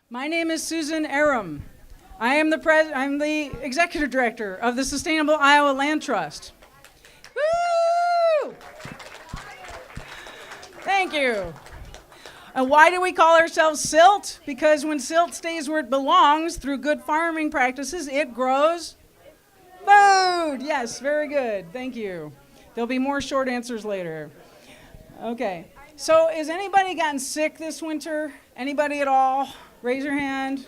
My name is Susan Aram. I'm the executive director of the Sustainable Iowa Land Trust. Woo! Thank you. And why do we call ourselves SILT? Because when SILT stays where it belongs through good farming practices, it grows food. Yes, very good. Thank you. There'll be more short answers later. Okay. So has anybody gotten sick this winter? Anybody at all? Raise your hand.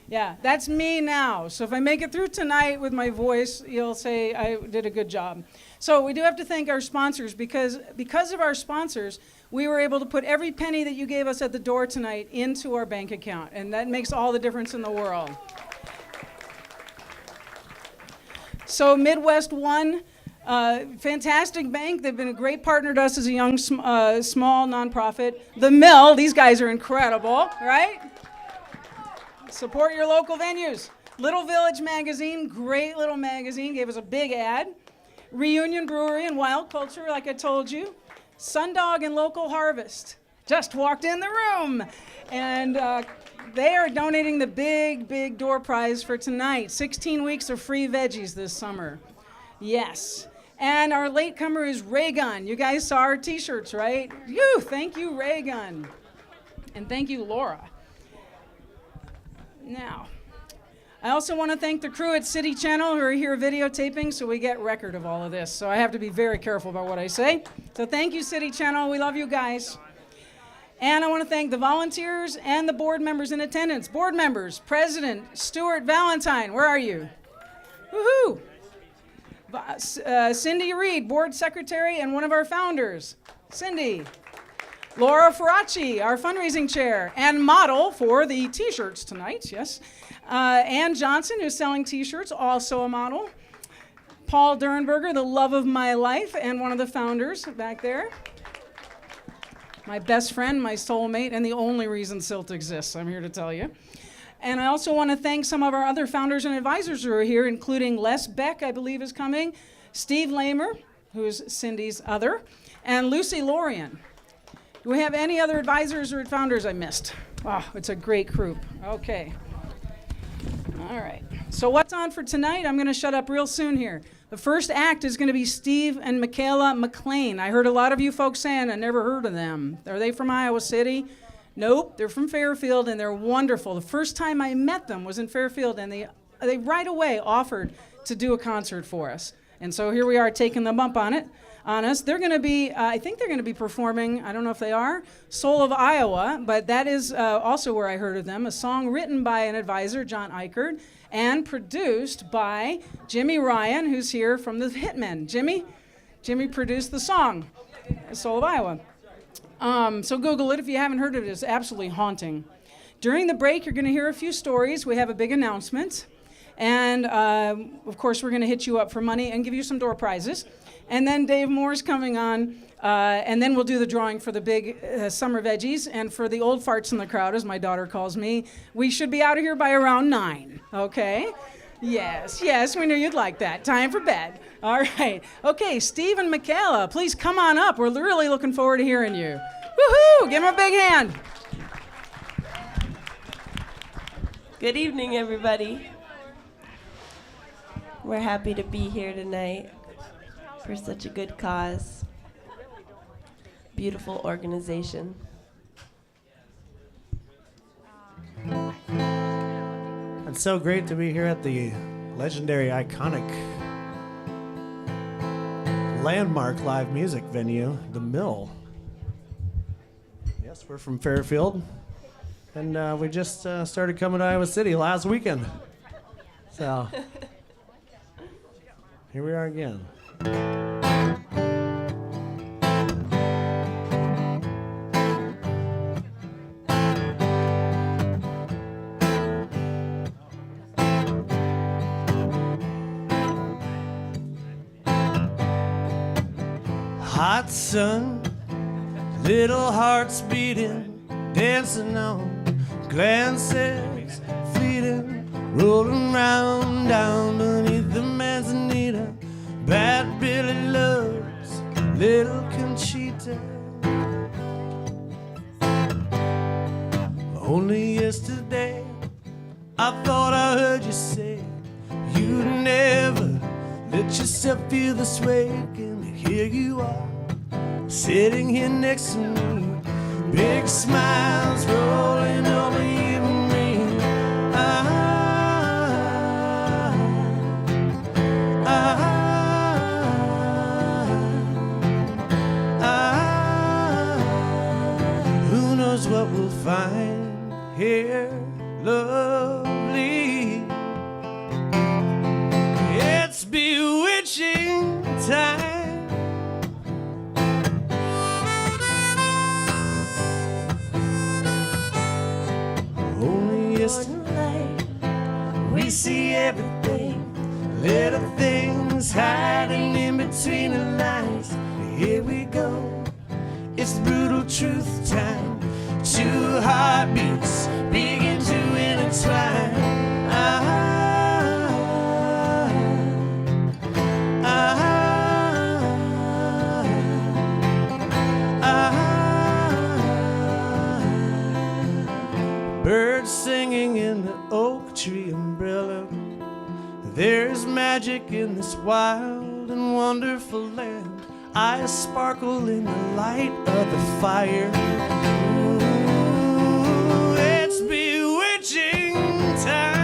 Yeah, that's me now. So if I make it through tonight with my voice, you'll say I did a good job. So we do have to thank our sponsors because of our sponsors, we were able to put every penny that you gave us at the door tonight into our bank account, and that makes all the difference in the world. So Midwest One, fantastic bank. They've been a great partner to us as a young, small nonprofit. The Mill, these guys are incredible, right? Support your local venues. Little Village Magazine, great little magazine, gave us a big ad. Reunion Brewery and Wild Culture, like I told you. Sundog and Local Harvest, just walked in the room. And they are donating the big door prize for tonight. 16 weeks of free veggies this summer. Yes. And our latecomer is Raygun. You guys saw our t-shirts, right? Thank you, Raygun. And thank you, Laura. Now, I also want to thank the crew at City Channel who are here videotaping so we get record of all of this. So I have to be very careful about what I say. So thank you, City Channel. We love you guys. And I want to thank the volunteers and the board members in attendance. Board members, President Stuart Valentine, where are you? Woohoo! Cindy Reed, board secretary and one of our founders. Cindy. Laura Ferracci, our fundraising chair and model for the t-shirts tonight, yes. Ann Johnson, who's selling t-shirts, also a model. Paul Dernberger, the love of my life and one of the founders back there. My best friend, my soulmate, and the only reason SILT exists, I'm here to tell you. And I also want to thank some of our other founders and advisors who are here, including Les Beck, I believe is coming, Steve Lamer, who's Cindy's other, and Lucy Lorian. Do we have any other advisors or founders I missed? Wow, it's a great group. Okay. All right. So what's on for tonight? I'm going to shut up real soon here. The first act is going to be Steve and Michaela McLain. I heard a lot of you folks saying I never heard of them. Are they from Iowa City? Nope, they're from Fairfield, and they're wonderful. The first time I met them was in Fairfield, and they right away offered to do a concert for us. And so here we are taking the bump on us. They're going to be, I think they're going to be performing, I don't know if they are, Soul of Iowa, but that is also where I heard of them, a song written by an advisor, John Eichert, and produced by Jimmy Ryan, who's here from the Hitmen. Jimmy produced the song, Soul of Iowa. So Google it if you haven't heard of it. It's absolutely haunting. During the break, you're going to hear a few stories. We have a big announcement. And, of course, we're going to hit you up for money and give you some door prizes. And then Dave Moore's coming on, and then we'll do the drawing for the big summer veggies. And for the old farts in the crowd, as my daughter calls me, we should be out of here by around 9, okay? Yes, we knew you'd like that. Time for bed. All right. Okay, Steve and Michaela, please come on up. We're really looking forward to hearing you. Woohoo! Give them a big hand. Good evening, everybody. We're happy to be here tonight for such a good cause. Beautiful organization. It's so great to be here at the legendary, iconic, landmark live music venue, The Mill. Yes, we're from Fairfield, and we just started coming to Iowa City last weekend. So, here we are again. Hot sun, little hearts beating, dancing on, glances fleeting, rolling round down beneath the manzanita. Bad Billy loves little Conchita. Only yesterday I thought I heard you say you'd never let yourself feel this way again. Here you are, sitting here next to me, big smiles rolling over you and me. Who knows what we'll find here, lovely. It's bewitching time. Only yesterday we see everything, little things hiding in between the lines. Here we go, it's brutal truth time. Two heartbeats begin to intertwine. Birds singing in the oak tree umbrella. There's magic in this wild and wonderful land. Eyes sparkle in the light of the fire. Ooh, it's bewitching time.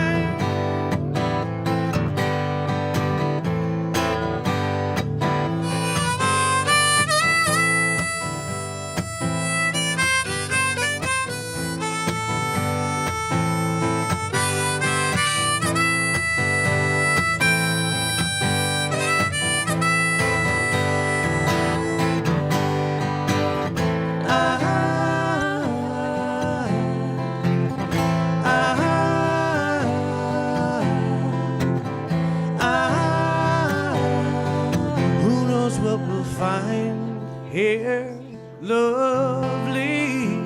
Here, lovely.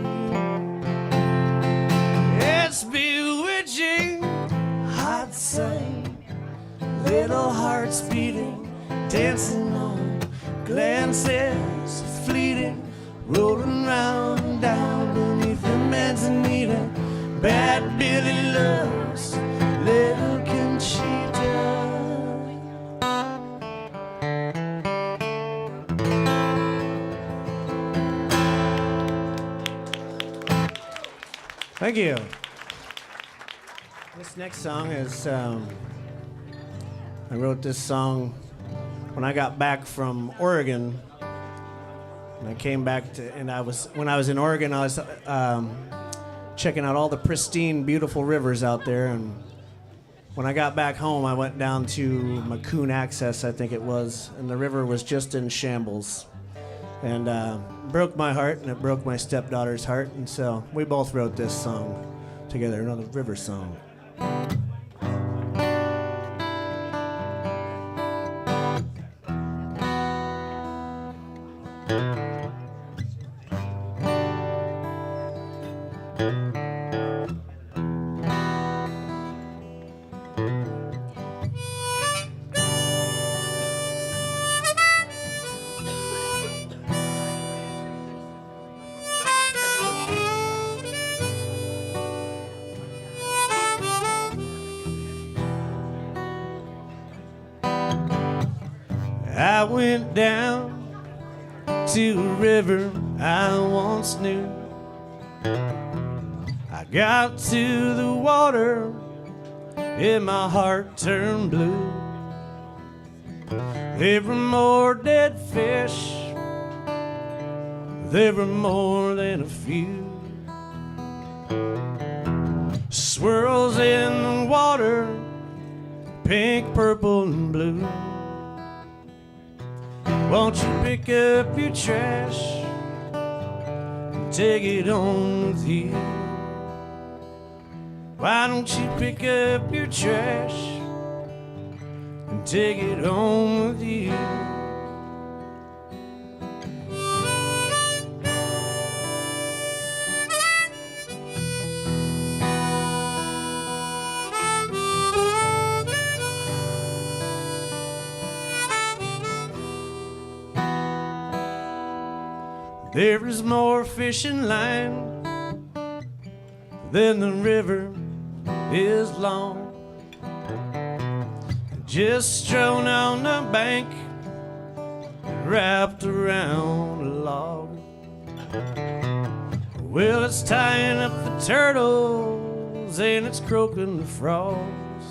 It's bewitching, hot sun, little hearts beating, dancing on, glances fleeting, rolling round and down beneath the manzanita. Bad Billy loves little Conchita. Thank you. This next song is, I wrote this song when I got back from Oregon. And I came back to, and when I was in Oregon, I was checking out all the pristine, beautiful rivers out there. And when I got back home, I went down to McLain Access, I think it was, and the river was just in shambles. And broke my heart, and it broke my stepdaughter's heart, and so we both wrote this song together, another river song. I went down to a river I once knew. I got to the water and my heart turned blue. There were more dead fish, there were more than a few. Swirls in the water, pink, purple, and blue. Won't you pick up your trash and take it home with you? Why don't you pick up your trash and take it home with you? There is more fishing line than the river is long. Just strolling on the bank, wrapped around a log. Well, it's tying up the turtles and it's croaking the frogs.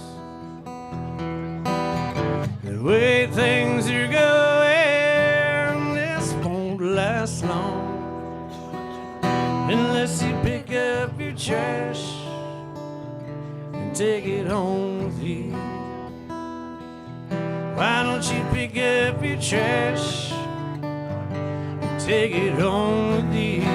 The way things are going, this won't last long unless you pick up your trash and take it home with you. Why don't you pick up your trash and take it home with you?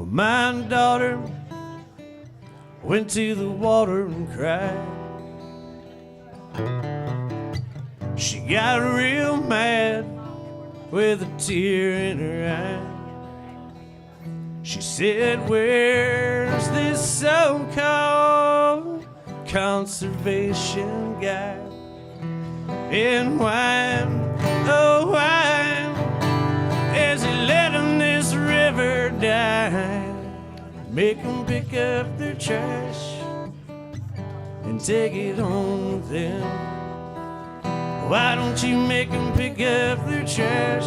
My daughter went to the water and cried. She got real mad with a tear in her eye. She said, where's this so-called conservation guy? And why, oh why is he letting this river die? Make them pick up their trash and take it home with them. Why don't you make them pick up their trash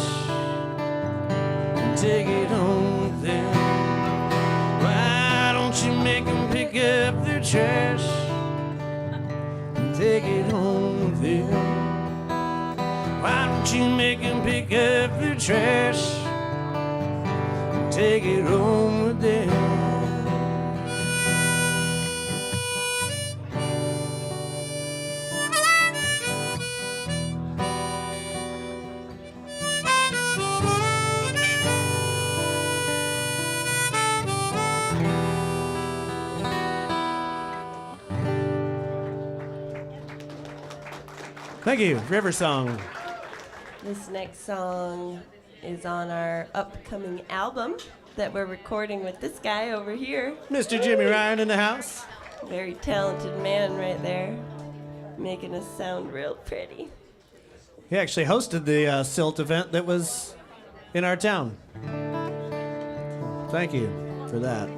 and take it home with them? Why don't you make them pick up their trash and take it home with them? Why don't you make them pick up their trash and take it home with them? Thank you, River Song. This next song is on our upcoming album that we're recording with this guy over here. Mr. Jimmy Ryan in the house. Very talented man right there, making us sound real pretty. He actually hosted the SILT event that was in our town. Thank you for that.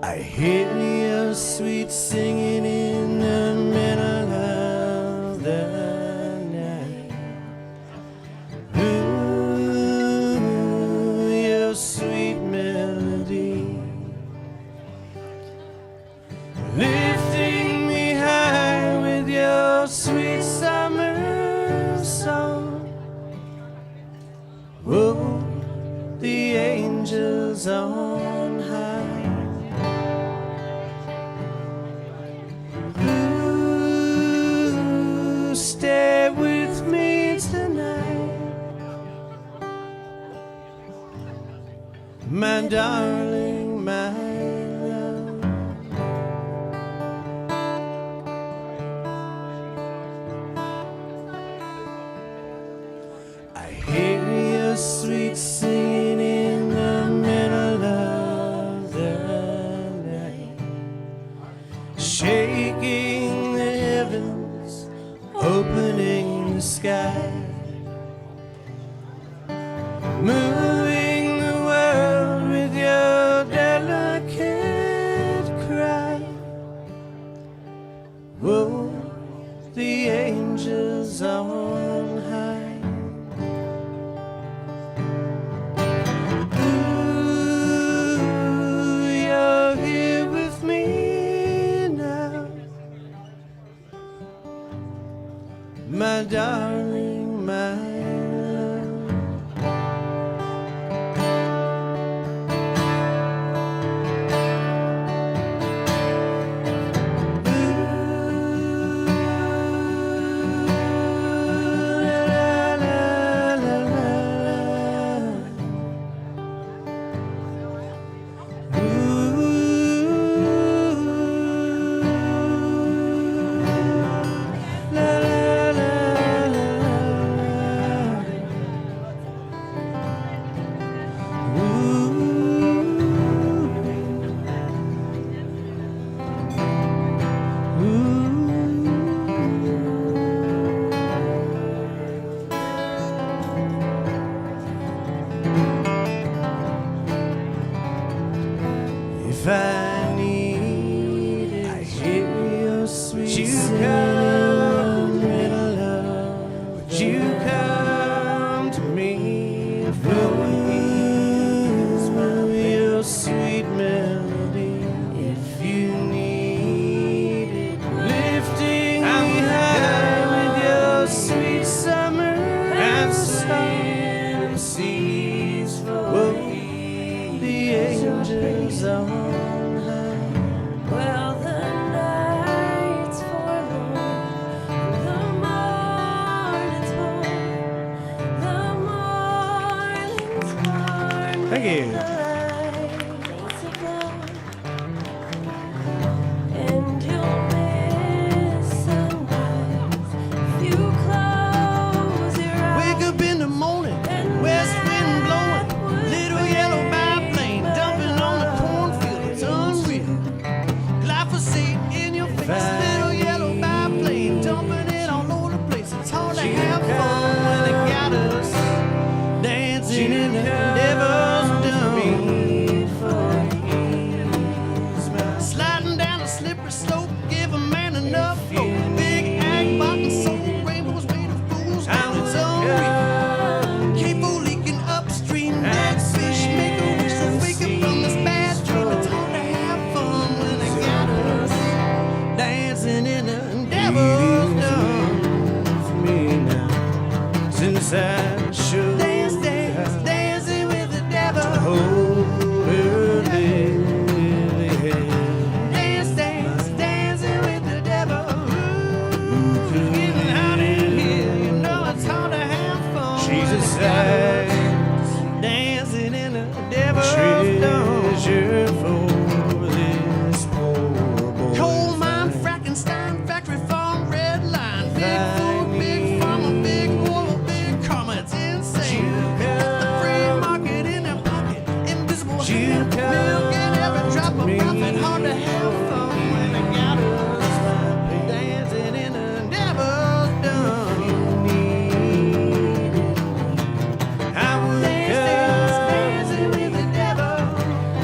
I hear your sweet singing in the middle of the night. Ooh, your sweet melody, lifting me high with your sweet summer song. Whoa, the angels on high. Stay with me tonight, my darling, my love. I hear your sweet singing in the middle of the night, shaking the heavens, opening the sky, moving the world with your delicate cry. Whoa, the angels on high. Ooh, you're here with me now, my darling, my love. If I needed you, would you come, little love? Would you come to me? Your sweet melody. If you need it, lifting me high with your sweet summer and sweet seas for me. The angels on high. Well, the night's forlorn, the morning's born, the morning's born. Thank you. The lights are gone, and you'll miss sunrise if you close your eyes. Wake up in the morning, west wind blowing, little yellow biplane dumping on the cornfield. It's unreal. Glyphosate in your face, little yellow biplane dumping it all over the place. It's hard to have fun when they got us dancing in the devil's dome. Sliding down a slippery slope, give a man enough hope. Big ag bottom soul, rainbows made of fools. It's unreal. Cable leaking upstream, dead fish make a wish to wake up from this bad dream. It's hard to have fun when they got us dancing in the devil's dome. Me now, since I should dance, dancing with the devil. Dancing with the devil. It's getting hot in here, you know it's hard to have fun. Jesus dancing in the devil's treasure for this poor boy. Coal mine, Frankenstein, factory farm, red line, big food, big farmer, big oil, big karma. It's insane. Free market in their pocket, invisible hand, milk in every drop of profit. Hard to have fun when they got us dancing in the devil's dome. I would dancing with the devil.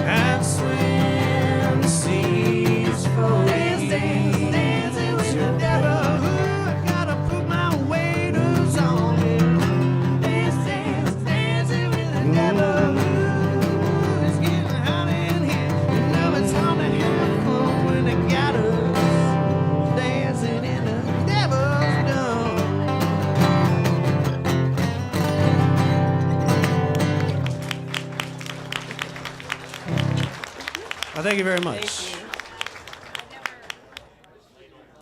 I'd swim the seas for dancing with the devil. Ooh, I gotta put my waders on it. Dancing with the devil. Ooh, it's getting hot in here. You know it's hard to have fun when they got us dancing in the devil's dome. Well, thank you very much. Thank you.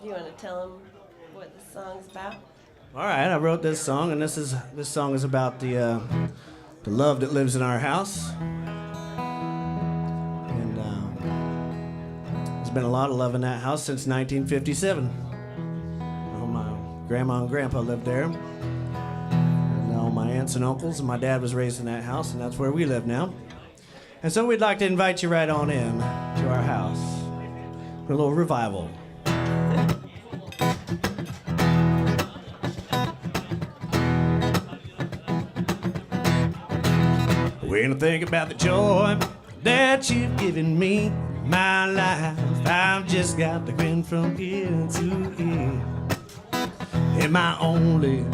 Do you want to tell them what the song's about? All right, I wrote this song, and this song is about the love that lives in our house. And there's been a lot of love in that house since 1957. Well, my grandma and grandpa lived there, and all my aunts and uncles, and my dad was raised in that house, and that's where we live now. And so we'd like to invite you right on in to our house for a little revival. When I think about the joy that you've given me, my life, I've just got to grin from ear to ear. And my only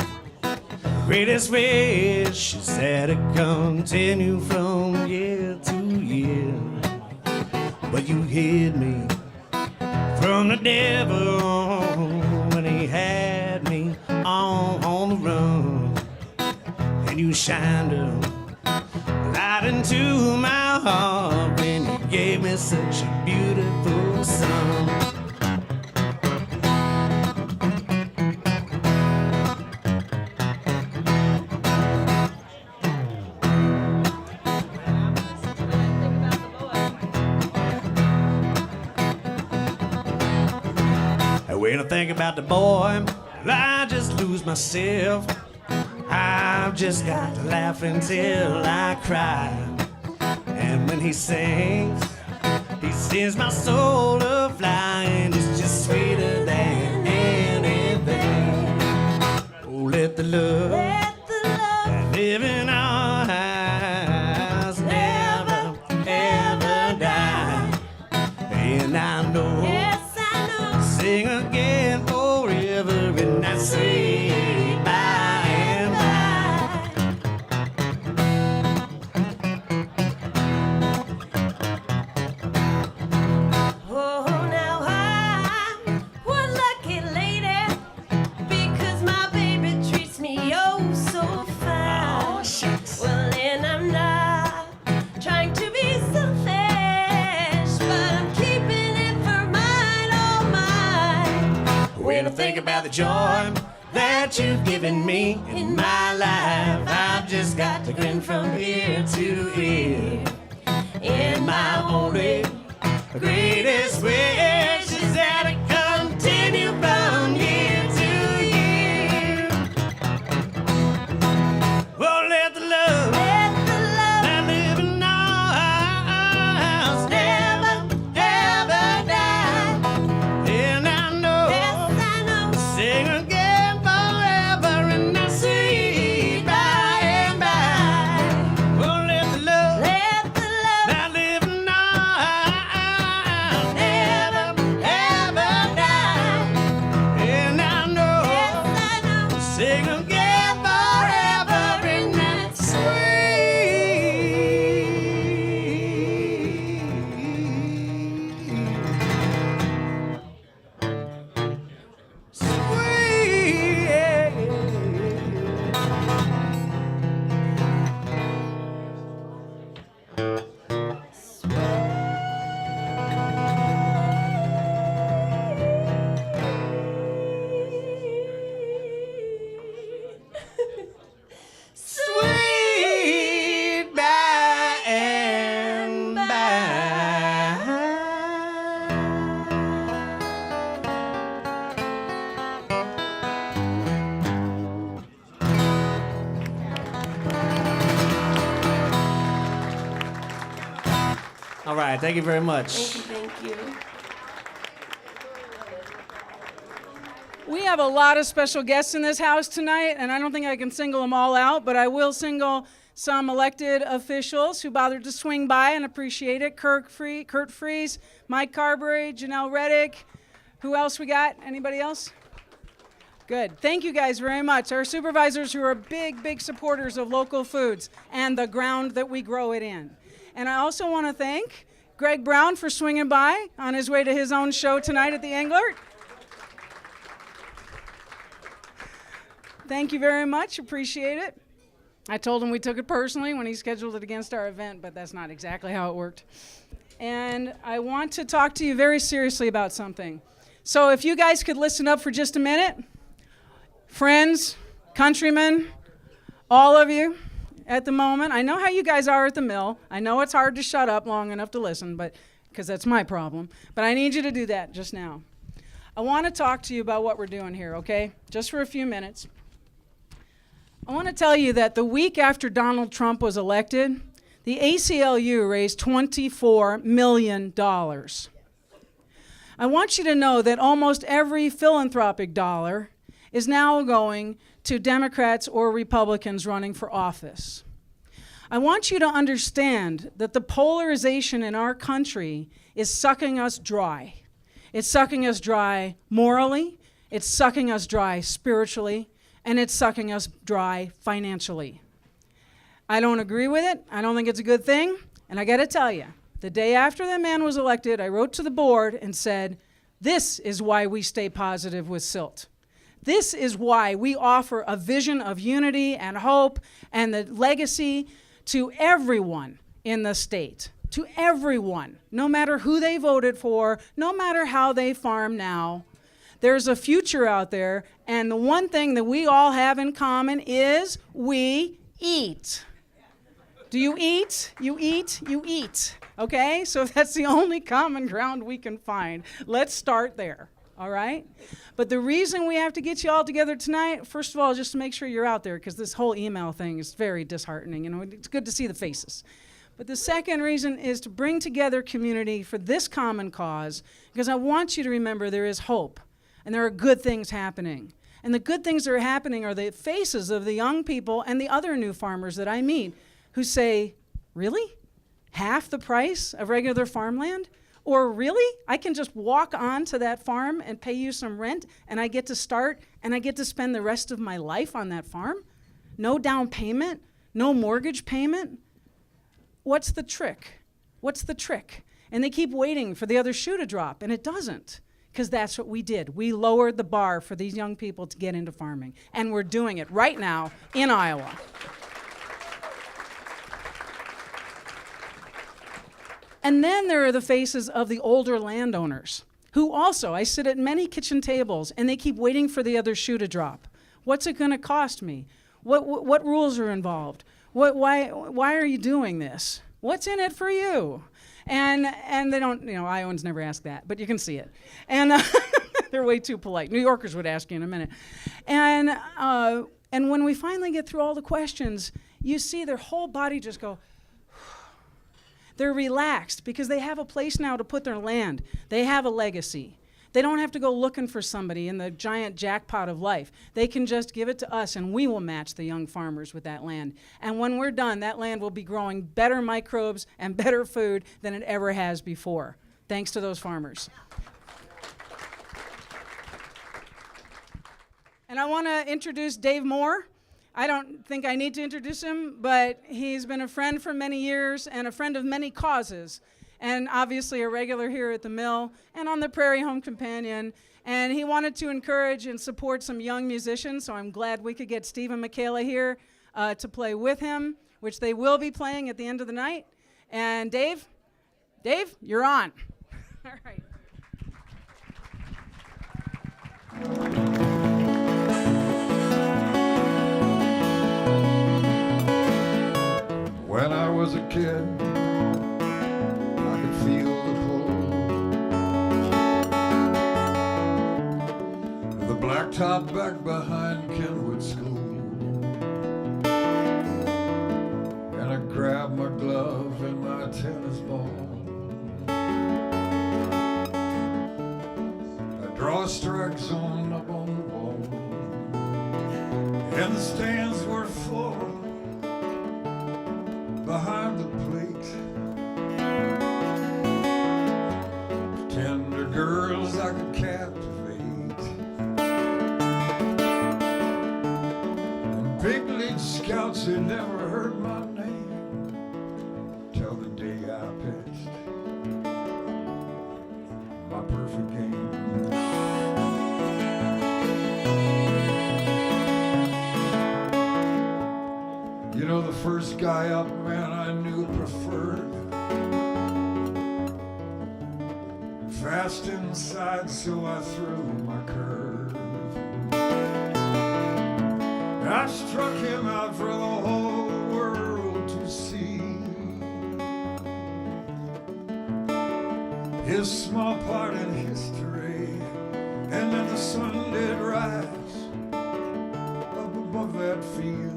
greatest wish is that it continue from year to year. But you hid me from the devil when he had me on the run. And you shined a light into my heart when you gave me such a beautiful song. When I think about the boy, I just lose myself. I've just got to laugh until I cry. And when he sings my soul a flying. It's just sweeter than anything. Oh, let the love that live in our eyes never, ever die. about the joy that you've given me in my life. I've just got to grin from ear to ear. And my only greatest wish is that I continue from year to year. Oh, let the love that live in our house never, ever die. And I know, sing again forever, and I see by and by. Oh, let the love that live in our house never, ever die. And I know, sing again forever, and that's sweet by and by. All right, thank you very much. Thank you. We have a lot of special guests in this house tonight, and I don't think I can single them all out, but I will single some elected officials who bothered to swing by and appreciate it. Kurt Freese, Mike Carberry, Janelle Reddick. Who else we got? Anybody else? Good. Thank you guys very much. Our supervisors who are big, big supporters of local foods and the ground that we grow it in. And I also want to thank Greg Brown for swinging by on his way to his own show tonight at the Englert. Thank you very much. Appreciate it. I told him we took it personally when he scheduled it against our event, but that's not exactly how it worked. And I want to talk to you very seriously about something. So if you guys could listen up for just a minute, friends, countrymen, all of you at the moment. I know how you guys are at the mill. I know it's hard to shut up long enough to listen, but because that's my problem. But I need you to do that just now. I want to talk to you about what we're doing here, okay? Just for a few minutes. I want to tell you that the week after Donald Trump was elected, the ACLU raised $24 million. I want you to know that almost every philanthropic dollar is now going to Democrats or Republicans running for office. I want you to understand that the polarization in our country is sucking us dry. It's sucking us dry morally, it's sucking us dry spiritually, and it's sucking us dry financially. I don't agree with it. I don't think it's a good thing. And I got to tell you, the day after that man was elected, I wrote to the board and said, this is why we stay positive with SILT. This is why we offer a vision of unity and hope and the legacy to everyone in the state, to everyone, no matter who they voted for, no matter how they farm now. There's a future out there, and the one thing that we all have in common is we eat. Do you eat? You eat? You eat. Okay? So that's the only common ground we can find. Let's start there. All right? But the reason we have to get you all together tonight, first of all, just to make sure you're out there, because this whole email thing is very disheartening. You know, it's good to see the faces. But the second reason is to bring together community for this common cause, because I want you to remember there is hope, and there are good things happening. And the good things that are happening are the faces of the young people and the other new farmers that I meet who say, really? Half the price of regular farmland? Or really, I can just walk onto that farm and pay you some rent, and I get to start, and I get to spend the rest of my life on that farm? No down payment? No mortgage payment? What's the trick? What's the trick? And they keep waiting for the other shoe to drop, and it doesn't, because that's what we did. We lowered the bar for these young people to get into farming, and we're doing it right now in Iowa. And then there are the faces of the older landowners. who also, I sit at many kitchen tables, and they keep waiting for the other shoe to drop. What's it going to cost me? What rules are involved? Why are you doing this? What's in it for you? And they don't, Iowans never ask that, but you can see it. And they're way too polite. New Yorkers would ask you in a minute. And when we finally get through all the questions, you see their whole body just go. They're relaxed because they have a place now to put their land. They have a legacy. They don't have to go looking for somebody in the giant jackpot of life. They can just give it to us, and we will match the young farmers with that land. And when we're done, that land will be growing better microbes and better food than it ever has before, thanks to those farmers. And I want to introduce Dave Moore. I don't think I need to introduce him, but he's been a friend for many years and a friend of many causes, and obviously a regular here at the mill and on the Prairie Home Companion. And he wanted to encourage and support some young musicians, so I'm glad we could get Steve and Michaela here to play with him, which they will be playing at the end of the night. And Dave, you're on. All right. When I was a kid, I could feel the pull. The blacktop back behind Kenwood School. And I grabbed my glove and my tennis ball. I draw a strike zone up on the wall. And the stands were full behind the plate. Tender girls I could captivate. And big league scouts had never heard my name till the day I pitched my perfect game. You know, the first guy up, man, I knew preferred fast inside, so I threw my curve. I struck him out for the whole world to see. His small part in history, and then the sun did rise up above that field.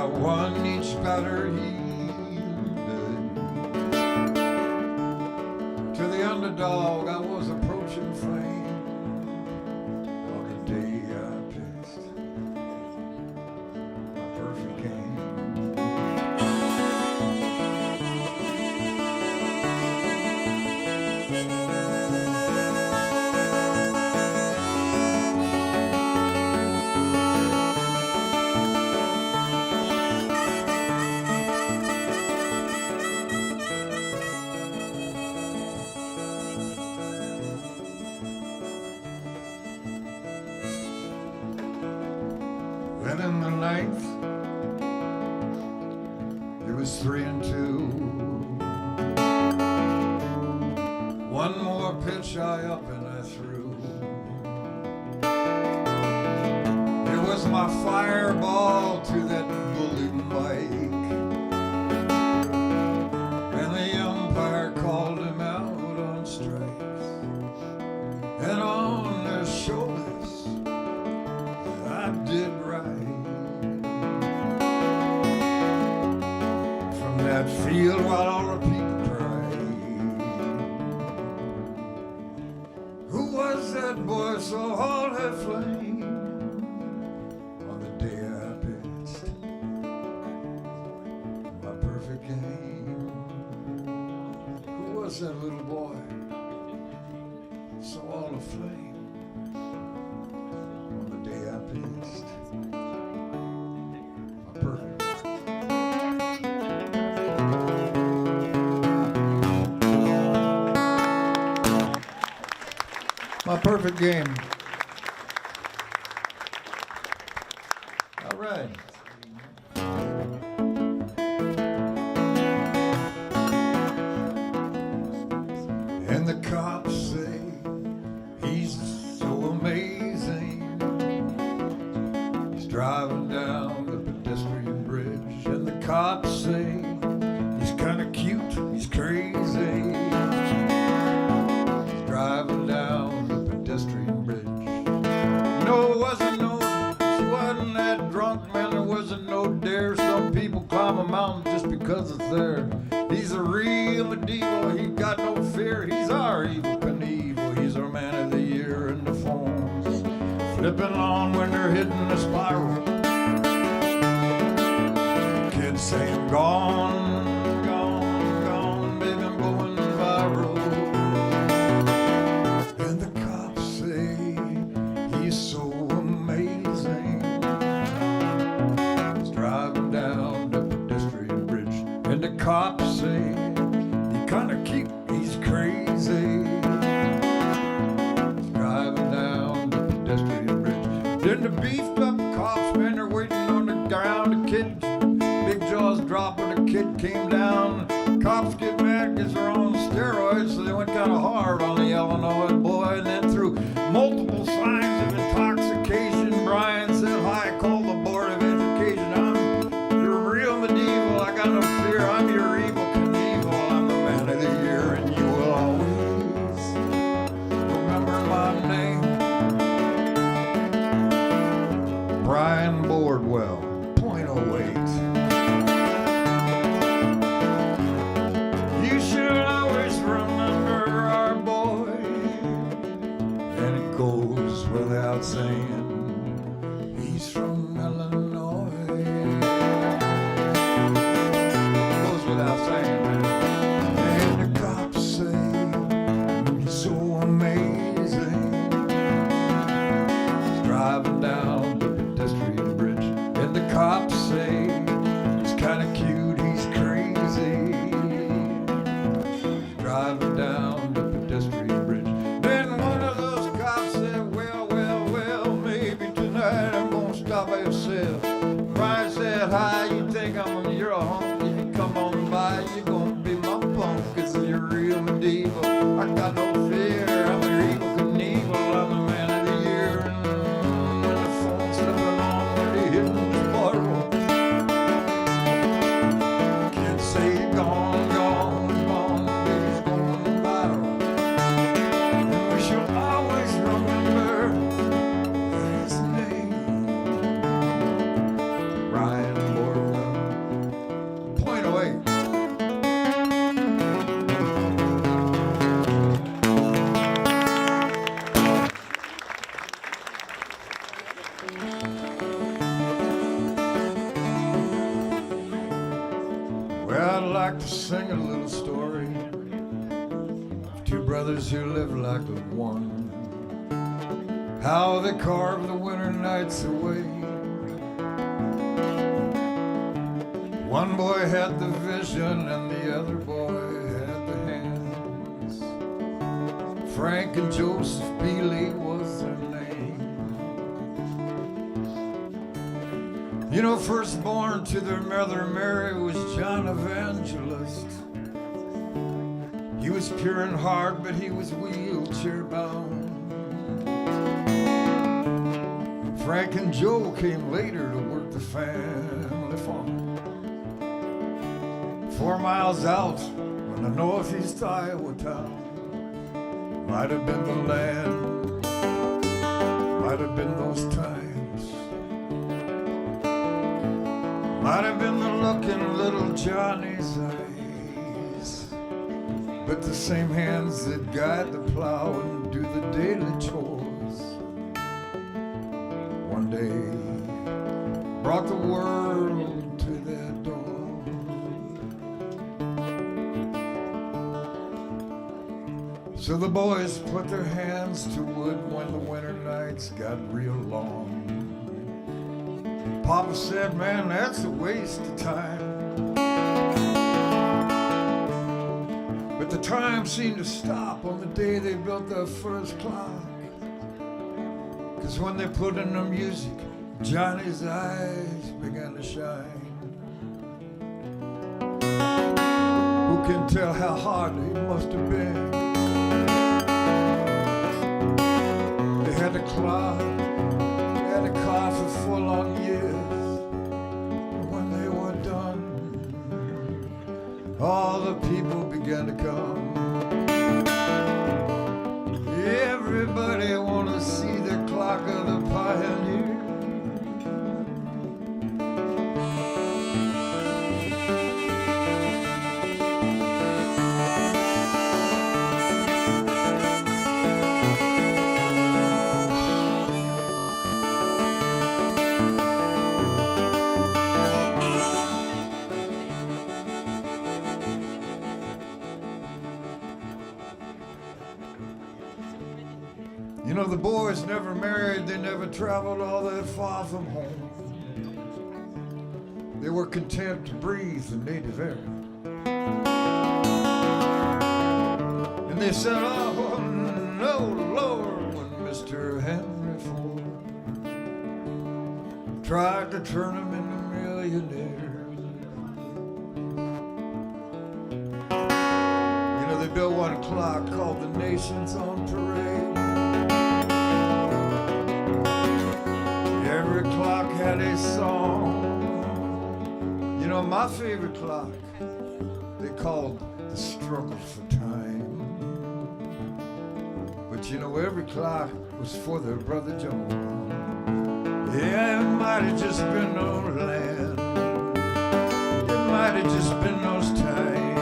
One each batter yielded to the underdog. I was approaching fame on the day I pitched my perfect game. Then in the ninth, it was 3-2. One more pitch I up and I threw. It was my fireball to that bully Mike, and the umpire called him out on strikes, and on their shoulders I did right. From that field while all the people cried, who was that boy so hard had flame on the day I pitched my perfect game? Who was that little boy so all aflame on the day I pitched my perfect? My perfect game. All right. cops say he's kind of cute, he's crazy. He's driving down the pedestrian bridge. No, it wasn't no, she wasn't that drunk, man. There wasn't no dare. Some people climb a mountain just because it's there. He's a real medieval, he got no fear. He's our evil Knievel, he's our man of the year. And the phones flipping on when they're hitting the spiral. Kids saying gone, gone, gone, baby, I'm going viral. And the cops say he's so amazing. He's driving down the pedestrian bridge. And the cops say he kinda cute, he's crazy. He's driving down the pedestrian bridge. Then the beefed up cops, man, they're waiting on the ground. The kid, big jaws drop when the kid came down. Cops get mad because they're on steroids, so they went kind of hard on the Illinois boy. And then through multiple signs of intoxication, Brian said, hi, call the Board of Education. I'm your real medieval, I got no fear. I'm your evil Knievel, I'm the man of the year. And you will always remember my name, Brian Boardwell, .08. You should always remember our boy, and it goes without saying, he's from Illinois. Goes without saying, man. And the cops say he's so amazing. He's driving down the pedestrian bridge, and the cops say he's kind of cute, he's crazy. Driving down the pedestrian bridge. Then one of those cops said, well, well, well, maybe tonight I'm gonna stop by yourself. Brian said, hi, you think you're a hunk? If you come on by, you're gonna be my punk, 'cause you're real medieval. I got no fear, I'm your evil Knievel, I'm the man of the year. And when the phone's slipping on, when they hit the bottle, kids say gone, gone, gone, baby's going viral. And we shall always remember his name, Ryan Boardwell, .08. Well, I'd like to sing a little story of two brothers who live like the one. How they carve the winter nights away. One boy had the vision and the other boy had the hands. Frank and Joseph Bealey was their name. You know, firstborn to their mother Mary was John Evangelist. He was pure in heart, but he was wheelchair bound. Frank and Joe came later to work the family farm. 4 miles out on the northeast Iowa town. Might have been the land, might have been those times. Might have been the look in little Johnny's eyes, but the same hands that guide the plow and do the daily chores one day brought the world to their door. So the boys put their hands to wood when the winter nights got real long. Papa said, man, that's a waste of time. But the time seemed to stop on the day they built their first clock. 'Cause when they put in the music, Johnny's eyes began to shine. Who can tell how hard they must have been? They had to clock, they had to cough for long years. When they were done, all the people began to come. Everybody wanna see the clock of the pioneer. You know, the boys never married, they never traveled all that far from home. They were content to breathe the native air. And they said, oh, no, Lord, when Mr. Henry Ford tried to turn him into a millionaire. You know, they built one clock called the Nations on Parade. Every clock had a song. You know, my favorite clock, they called the Struggle for Time. But you know, every clock was for their brother John. Yeah, it might have just been no land. It might have just been those times.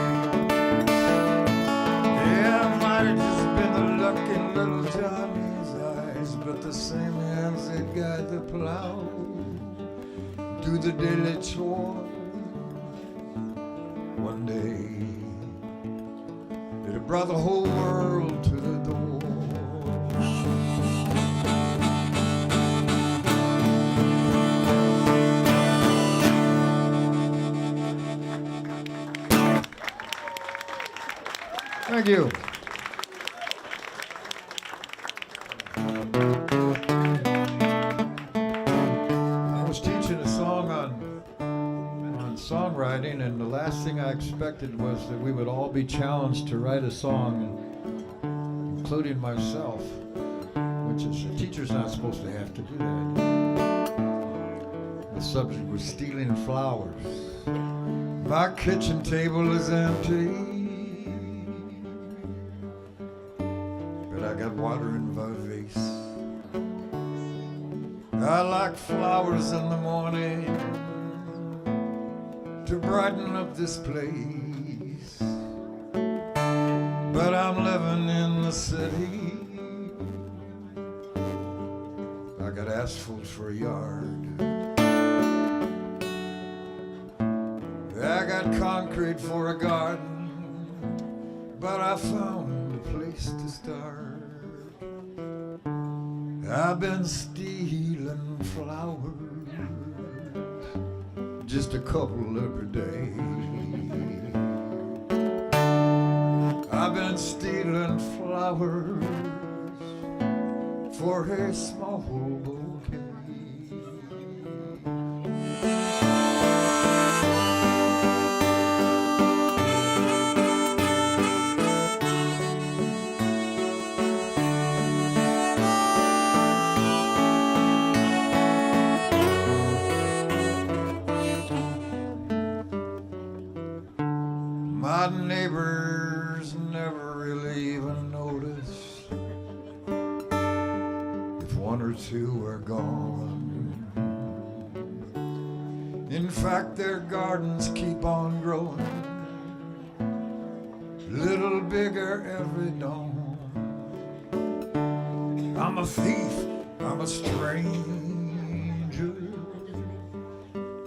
Yeah, it might have just been the luck in little Johnny's eyes. But the same hands that guide the plow do the daily chore. One day, it brought the whole world to the door. Thank you. I was teaching a song on songwriting, and the last thing I expected was that we would all be challenged to write a song, including myself, which is a teacher's not supposed to have to do that. The subject was stealing flowers. My kitchen table is empty, but I got water in my vase. I like flowers in the morning to brighten up this place, but I'm living in the city. I got asphalt for a yard, I got concrete for a garden, but I found a place to start. I've been stealing flowers, just a couple every day. I've been stealing flowers for a small bouquet. My neighbors never really even notice if one or two are gone. In fact, their gardens keep on growing, little bigger every dawn. I'm a thief, I'm a stranger,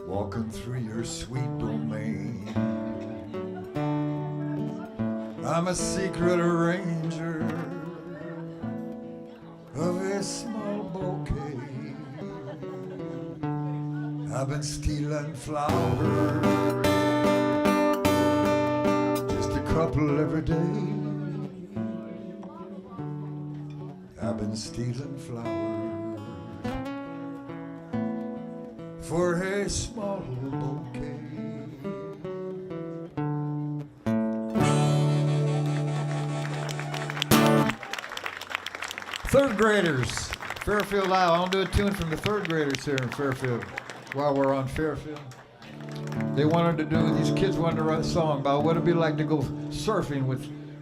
walking through your sweet domain. I'm a secret arranger of a small bouquet. I've been stealing flowers, just a couple every day. I've been stealing flowers for a small bouquet. Third graders, Fairfield, Iowa. I'll do a tune from the third graders here in Fairfield while we're on Fairfield. They wanted to do, these kids wanted to write a song about what it'd be like to go surfing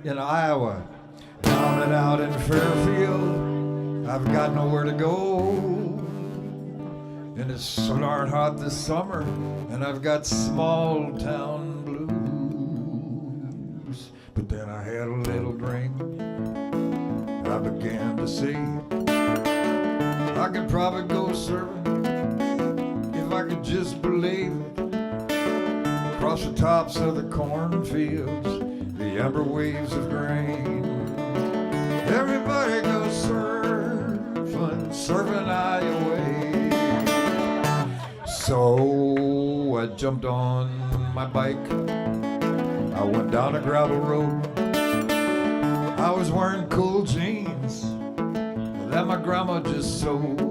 in Iowa. Down and out in Fairfield, I've got nowhere to go. And it's so darn hot this summer, and I've got small town blues. But then I had a little drink, I began to see I could probably go surfing if I could just believe it. Across the tops of the cornfields, the amber waves of grain. Everybody goes surfing, surfing Iowa. So I jumped on my bike, I went down a gravel road. I was wearing cool jeans that my grandma just sewed.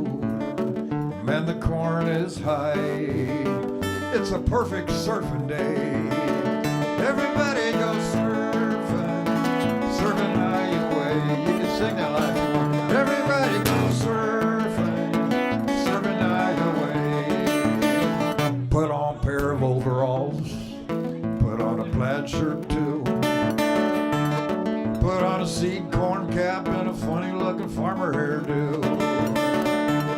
Man, the corn is high, it's a perfect surfing day. Everybody goes surfing, surfing Iowa. You can sing that last one. Everybody goes surfing, surfing Iowa. Put on a pair of overalls, put on a plaid shirt too. Put on a seed corn cap and a funny looking farmer hairdo.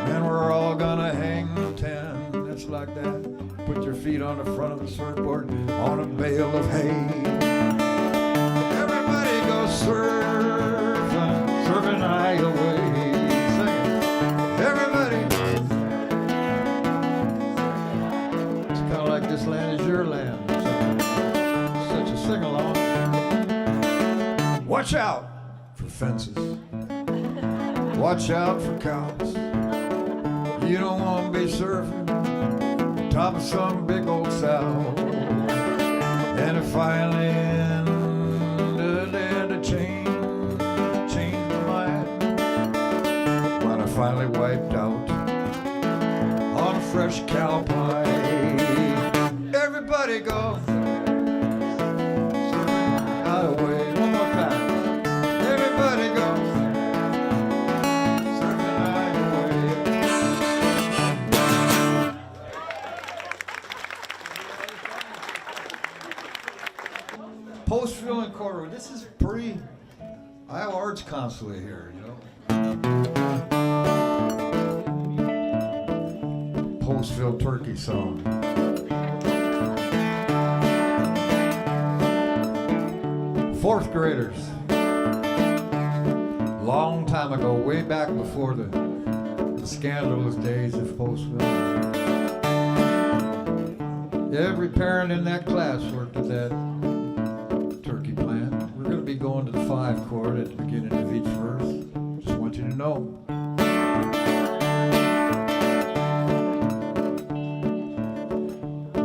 And we're all gonna hang 10, it's like that. Put your feet on the front of the surfboard on a bale of hay. Everybody goes surfing, surfing Iowa. Sing it. Everybody. It's kind of like this land is your land. Such a sing-along. Watch out for fences. Watch out for cows. You don't want to be surfing top of some big old sow. And it finally ended and it changed my mind when I finally wiped out on a fresh cow pie. Everybody go surfing Iowa. One more time. Everybody go surfing Iowa. Postville and Corridor. This is pretty Iowa Arts Council here, you know. Postville turkey song. Fourth graders. Long time ago, way back before the scandalous days of Postville. Every parent in that class worked at that turkey plant. We're going to be going to the 5 chord at the beginning of each verse. Just want you to know.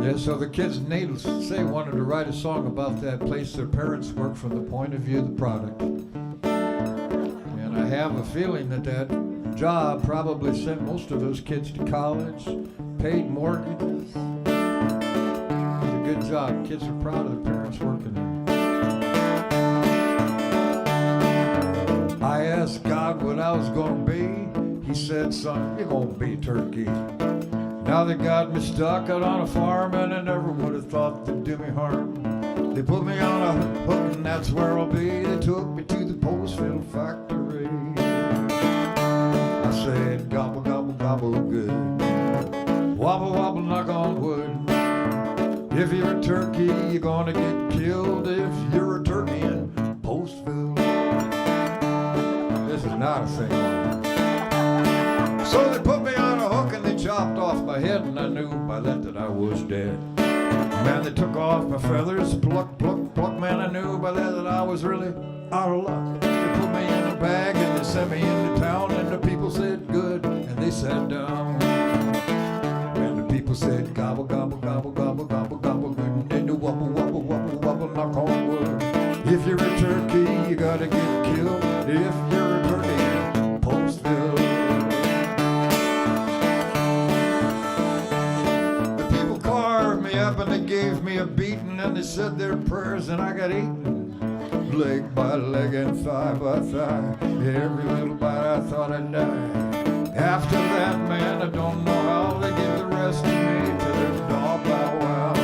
Yeah, so the kids, needless to say, wanted to write a song about that place their parents worked from the point of view of the product. And I have a feeling that that job probably sent most of those kids to college, paid mortgages. It's a good job. Kids are proud of their parents working there. I asked God what I was going to be. He said, son, you're going to be turkey. Now they got me stuck out on a farm and I never would have thought they'd do me harm. They put me on a hook and that's where I'll be. They took me to the Postville factory. I said, gobble, gobble, gobble, good. Wobble, wobble, knock on wood. If you're a turkey, you're gonna get killed if you're a turkey in Postville. This is not a sing-along. So they put me on a hook and they chopped off my head and I knew by that I was dead. Man, they took off my feathers, pluck, pluck, pluck. Man, I knew by that I was really out of luck. They put me in a bag and they sent me into town and the people said good and they sat down. And the people said gobble, gobble, gobble, gobble, gobble, gobble, good. And they do wobble, wobble, wobble, wobble, knock on wood. If you're a turkey, you gotta get killed. If you're a turkey in Postville. Up and they gave me a beating and they said their prayers and I got eaten leg by leg and thigh by thigh. Every little bite I thought I'd die. After that, man, I don't know how they give the rest of me to their dog bow wow.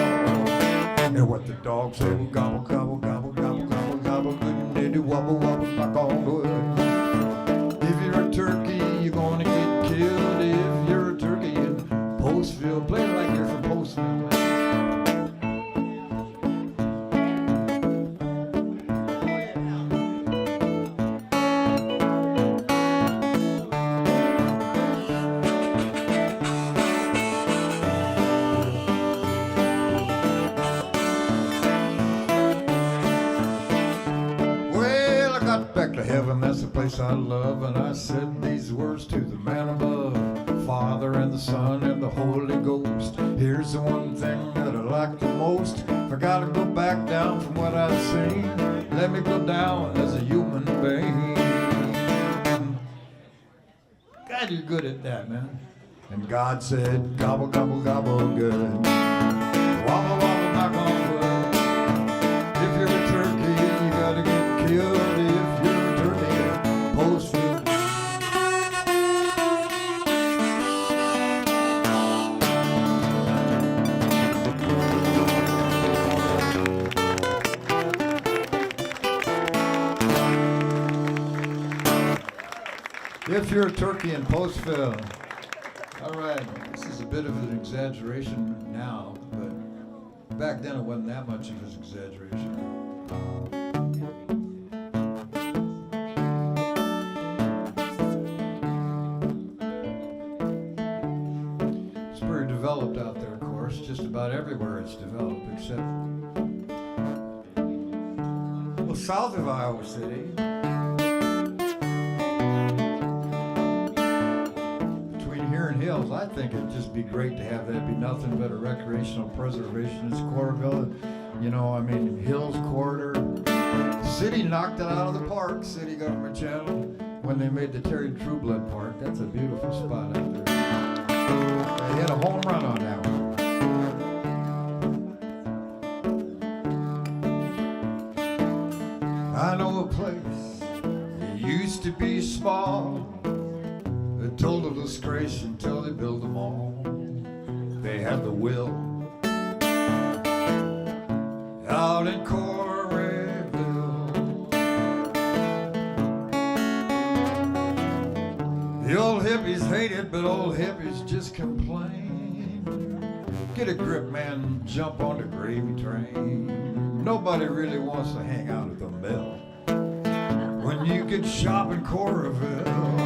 And what the dog said, gobble, gobble, gobble, gobble, gobble, gobble, good diddy wobble, wobble, knock on wood. If you're a turkey, you're gonna get killed. If you're a turkey in Postville, play it like you're from Postville. Back to heaven, that's the place I love. And I said these words to the man above, Father and the Son and the Holy Ghost. Here's the one thing that I like the most. If I gotta go back down from what I've seen, let me go down as a human being. God, you're good at that, man. And God said, gobble, gobble, gobble, good. Wobble, wobble, knock on wood. If you're a turkey, you gotta get killed. If you're a turkey in Postville. All right, this is a bit of an exaggeration now, but back then it wasn't that much of an exaggeration. It's pretty developed out there, of course. Just about everywhere it's developed, except well, south of Iowa City. Hills, I think it'd just be great to have that be nothing but a recreational preservationist Corville. You know, I mean, Hills Corridor. The city knocked it out of the park, City Government Channel, when they made the Terry Trueblood Park. That's a beautiful spot out there. They hit a home run on that one. I know a place, it used to be small. They told of disgrace until they built them all. They had the will. Out in Corryville, the old hippies hate it, but old hippies just complain. Get a grip, man, jump on the gravy train. Nobody really wants to hang out at the mill when you could shop in Corryville.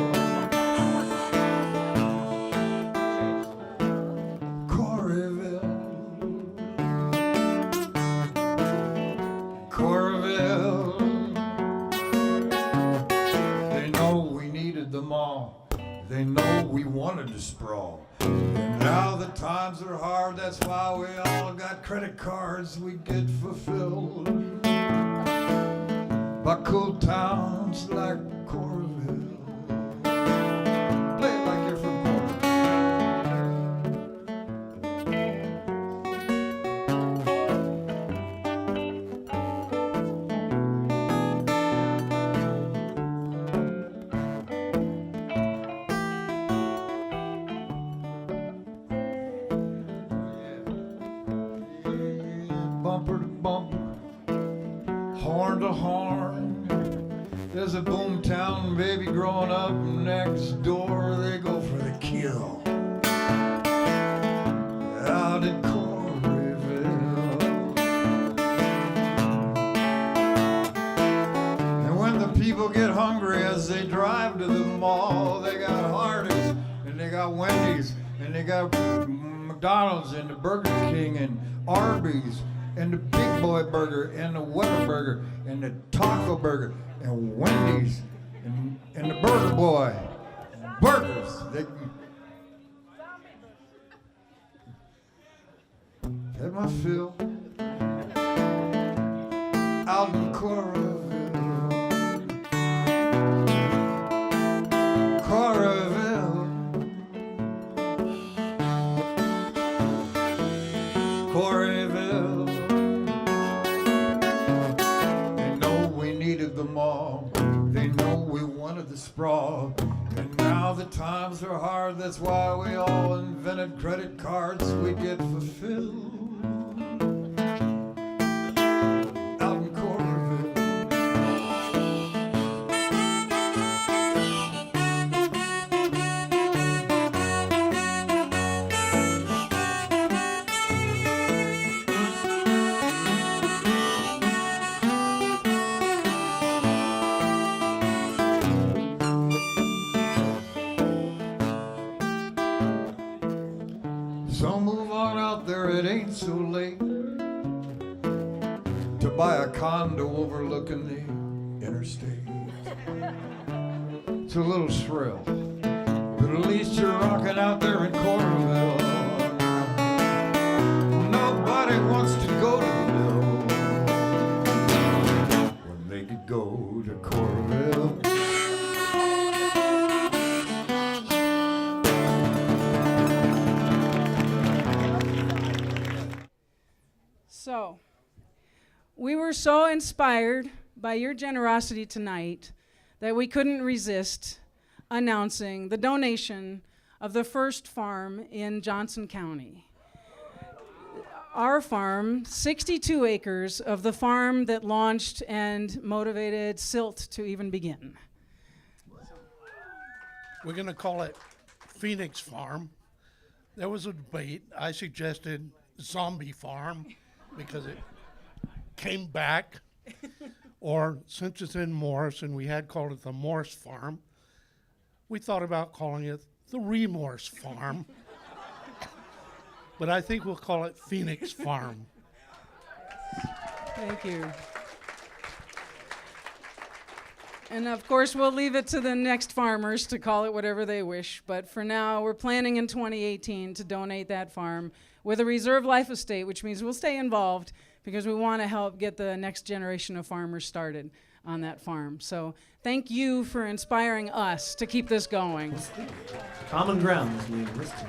They know we wanted to sprawl. And now the times are hard, that's why we all got credit cards we get fulfilled by cool towns like Corryville. Play it like you're from bumper to bumper, horn to horn. There's a boomtown baby growing up next door. They go for the kill out in Corryville. And when the people get hungry as they drive to the mall, they got Hardee's and they got Wendy's and they got McDonald's and the Burger King and Arby's and the Big Boy Burger and the Whataburger and the Taco Burger and Wendy's and the Burger Boy burgers. Had my fill out in Corryville. Corryville. Corryville. Them all. They know we wanted the sprawl. And now the times are hard, that's why we all invented credit cards we get fulfilled to buy a condo overlooking the interstate. It's a little shrill, but at least you're rocking out there in Coralville. Nobody wants to go to the mill when they could go to Coralville. So, we were so inspired by your generosity tonight that we couldn't resist announcing the donation of the first farm in Johnson County. Our farm, 62 acres of the farm that launched and motivated SILT to even begin. We're going to call it Phoenix Farm. There was a debate. I suggested Zombie Farm because it came back. Or since it's in Morris and we had called it the Morse Farm, we thought about calling it the Remorse Farm. But I think we'll call it Phoenix Farm. Thank you. And of course, we'll leave it to the next farmers to call it whatever they wish. But for now, we're planning in 2018 to donate that farm with a reserve life estate, which means we'll stay involved because we want to help get the next generation of farmers started on that farm. So thank you for inspiring us to keep this going. Common ground is being listed.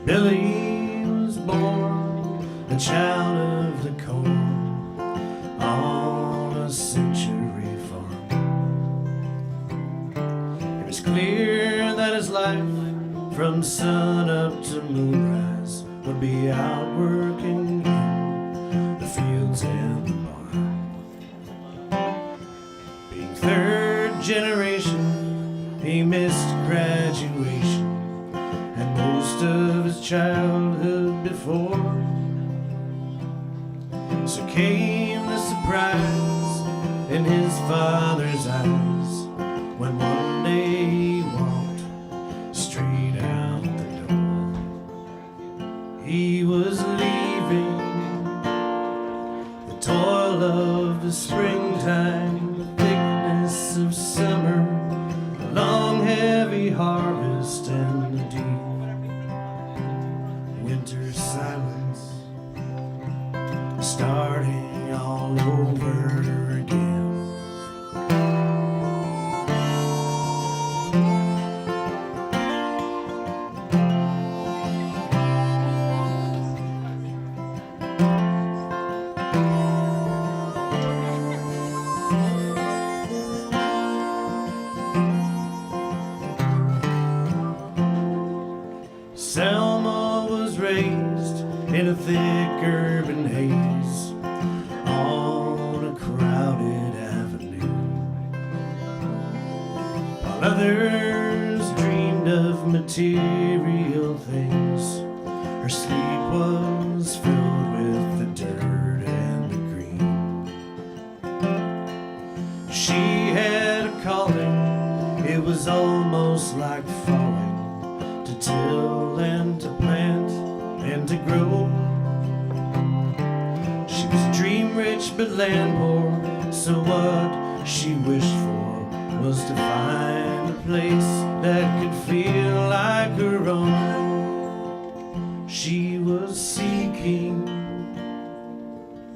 Billy was born a child of the corn on a century farm. It was clear that his life from sun up to moonrise would be out working in the fields and the barn. Being third generation, he missed graduation and most of his childhood before. So came the surprise in his father's eyes when one day he walked straight out the door. He was leaving the toil of the springtime, the thickness of summer, the long heavy harvest and the deep winter silence, starting all over again. Selma was raised in a thick urban haze on a crowded avenue, while others dreamed of material things. Her sleep was filled with the dirt and the green. She had a calling, it was almost like falling, to till and to plant and to grow. She was dream-rich but land-poor, so what she wished for was to find a place that could feel like her own. She was seeking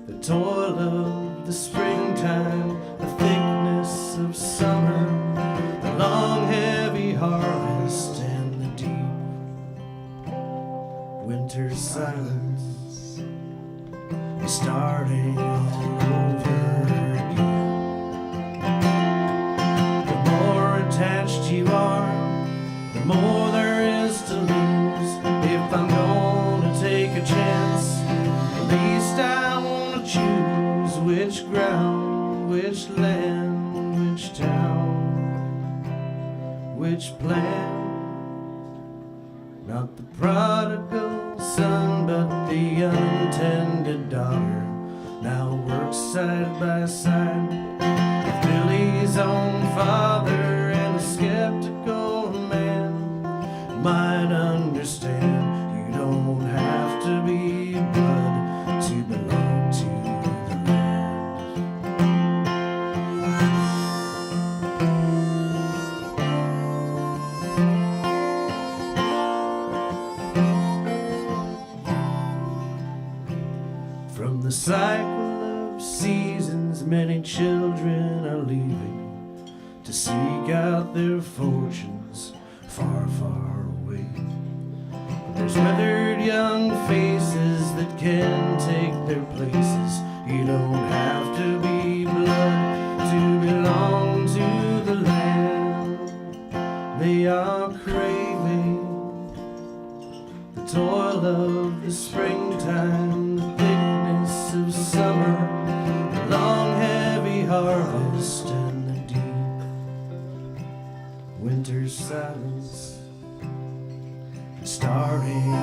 the toil of the springtime, the thickness of summer, the long heavy harvest and the deep winter silence, starting all over again. The more attached you are, the more there is to lose. If I'm gonna take a chance, at least I wanna choose which ground, which land, which town, which plan, Not the prodigal son, but the untended daughter now works side by side with Billy's own father, and a skeptical man might understand. You don't have to be blood to belong to the land. From the cycle of seasons, many children are leaving to seek out their fortunes far, far away. But there's weathered young faces that can take their places. You don't have to be blood to belong to the land. They are craving the toil of the springtime, the thickness of summer, the long heavy harvest, and the deep winter silence, and starting